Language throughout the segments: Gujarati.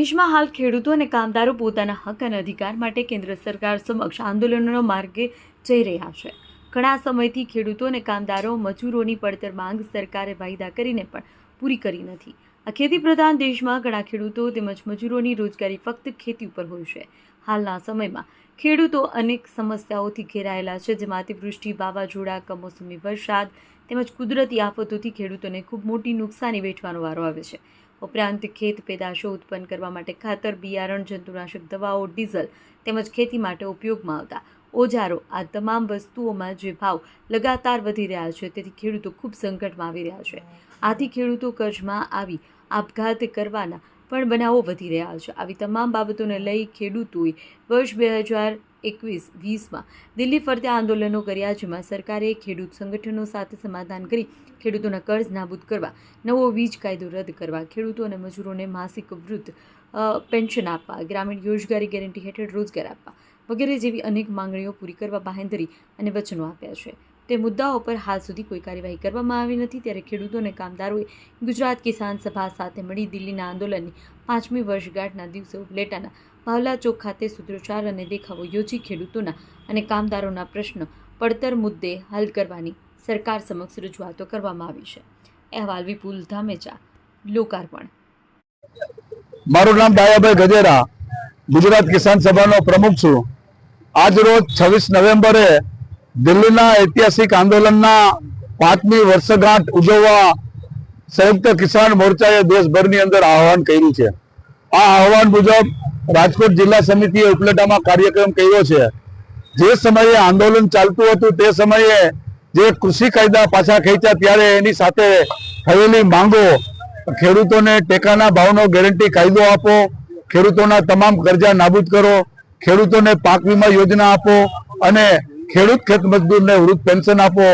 દેશમાં હાલ ખેડૂતો અને કામદારો પોતાના હક અને અધિકાર માટે કેન્દ્ર સરકાર સમક્ષ આંદોલનનો માર્ગે જઈ રહ્યા છે। ઘણા સમયથી ખેડૂતો અને કામદારો મજૂરોની પડતર માંગ સરકારે વાયદા કરીને પણ પૂરી કરી નથી। આ ખેતી પ્રધાન દેશમાં ઘણા ખેડૂતો તેમજ મજૂરોની રોજગારી ફક્ત ખેતી ઉપર હોય છે। હાલના સમયમાં ખેડૂતો અનેક સમસ્યાઓથી ઘેરાયેલા છે, જેમાં અતિવૃષ્ટિ, વાવાઝોડા, કમોસમી વરસાદ તેમજ કુદરતી આફતોથી ખેડૂતોને ખૂબ મોટી નુકસાની વેઠવાનો વારો આવે છે। ઉપરાંત ખેત પેદાશો ઉત્પન્ન કરવા માટે ખાતર, બિયારણ, જંતુનાશક દવાઓ, ડીઝલ તેમજ ખેતી માટે ઉપયોગમાં આવતા ઓજારો, આ તમામ વસ્તુઓમાં જે ભાવ લગાતાર વધી રહ્યા છે, તેથી ખેડૂતો ખૂબ સંકટમાં આવી રહ્યા છે। આથી ખેડૂતો કર્જમાં આવી આપઘાત કરવાના પણ બનાવો વધી રહ્યા છે। આવી તમામ બાબતોને લઈ ખેડૂતોએ વર્ષ 2021-20માં દિલ્હી ફરતે આંદોલનો કર્યા, જેમાં સરકારે ખેડૂત સંગઠનો સાથે સમાધાન કરી ખેડૂતોના કર્જ નાબૂદ કરવા, નવો વીજ કાયદો રદ કરવા, ખેડૂતો અને મજૂરોને માસિક વૃદ્ધ પેન્શન આપવા, ગ્રામીણ રોજગારી ગેરંટી હેઠળ રોજગાર આપવા વગેરે જેવી અનેક માંગણીઓ પૂરી કરવા બાંહેધરી અને વચનો આપ્યા છે। તે મુદ્દાઓ પર હાલ સુધી કોઈ કાર્યવાહી કરવામાં આવી નથી। ત્યારે ખેડૂતો અને કામદારોએ ગુજરાત કિસાન સભા સાથે મળી દિલ્હીના આંદોલનની 5મી વર્ષગાંઠના દિવસે ઉપલેટાના ભાવલા ચોક ખાતે સૂત્રોચ્ચાર અને દેખાવો યોજી ખેડૂતોના અને કામદારોના પ્રશ્ન પડતર મુદ્દે હલ કરવાની સરકાર સમક્ષ રજૂઆતો કરવામાં આવી છે। અહેવાલ વિપુલ ધામેચા, લોકાર્પણ। મારું નામ ડાયાભાઈ ગજેરા, ગુજરાત કિસાન સભાનો પ્રમુખ છું। આજ રોજ 26 નવેમ્બરે દિલ્હીના ઐતિહાસિક આંદોલનના 5મી વર્ષગાંઠ ઉજવવા સંયુક્ત કિસાન મોરચાએ દેશભરની અંદર આહવાન કર્યું છે। આ આહવાન મુજબ રાજકોટ જિલ્લા સમિતિએ ઉપલેટામાં કાર્યક્રમ કર્યો છે। જે સમયે આંદોલન ચાલતું હતું તે સમયે જે કૃષિ કાયદા પાછા ખેંચ્યા, ત્યારે એની સાથે થયેલી માંગો, ખેડૂતોને ટેકાના ભાવનો ગેરંટી કાયદો આપો, ખેડૂતોના તમામ કરજા નાબૂદ કરો, ખેડૂતોને પાક વીમા યોજના આપો અને ખેડૂત ખેત મજદૂરને વૃદ્ધ પેન્શન આપો,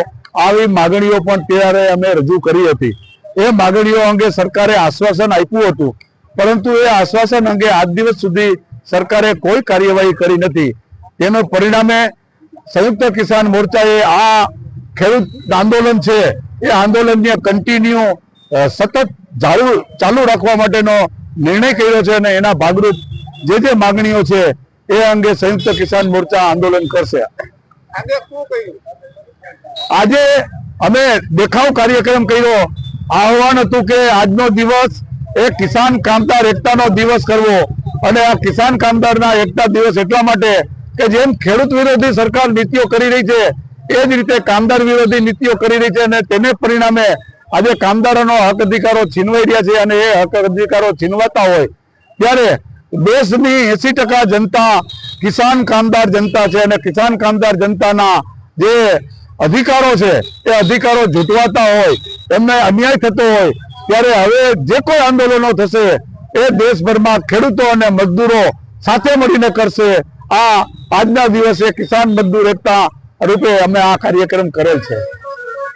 આવી માગણીઓ પણ ત્યારે અમે રજૂ કરી હતી। એ માગણીઓ અંગે સરકારે આશ્વાસન આપ્યું હતું, પરંતુ એ આશ્વાસન અંગે આજ દિવસ સુધી સરકારે કોઈ કાર્યવાહી કરી નથી। તેનો પરિણામે સંયુક્ત કિસાન મોરચાએ આ ખેડૂત આંદોલન છે એ આંદોલનને કન્ટિન્યુ સતત ચાલુ રાખવા માટેનો નિર્ણય કર્યો છે અને એના ભાગરૂપ જે માગણીઓ છે એ અંગે સંયુક્ત કિસાન મોરચા આંદોલન કરશે। આજે અમે દેખાવ કાર્યક્રમ કર્યો। આહવાન હતું કે આજનો દિવસ એ કિસાન કામદાર એકતાનો દિવસ કરવો, અને આ કિસાન કામદારના એકતા દિવસ એટલા માટે કે જેમ ખેડૂત વિરોધી સરકાર નીતિઓ કરી રહી છે, એ જ રીતે કામદાર વિરોધી નીતિઓ કરી રહી છે, અને તેને પરિણામે આજે કામદારોનો હક અધિકારો છીનવાઈ રહ્યા છે। અને એ હક અધિકારો છીનવાતા હોય ત્યારે દેશની 80% જનતા કિસાન કામદાર જનતા છે, અને કિસાન કામદાર જનતાના જે અધિકારો છે એ અધિકારો જૂટવાતા હોય, એમને અન્યાય થતો હોય, ત્યારે હવે જે કોઈ આંદોલનો થશે એ દેશભરમાં ખેડૂતો અને મજદૂરો સાથે મળીને કરશે। આજના દિવસે કિસાન મજદૂર એકતા રૂપે અમે આ કાર્યક્રમ કરેલ છે।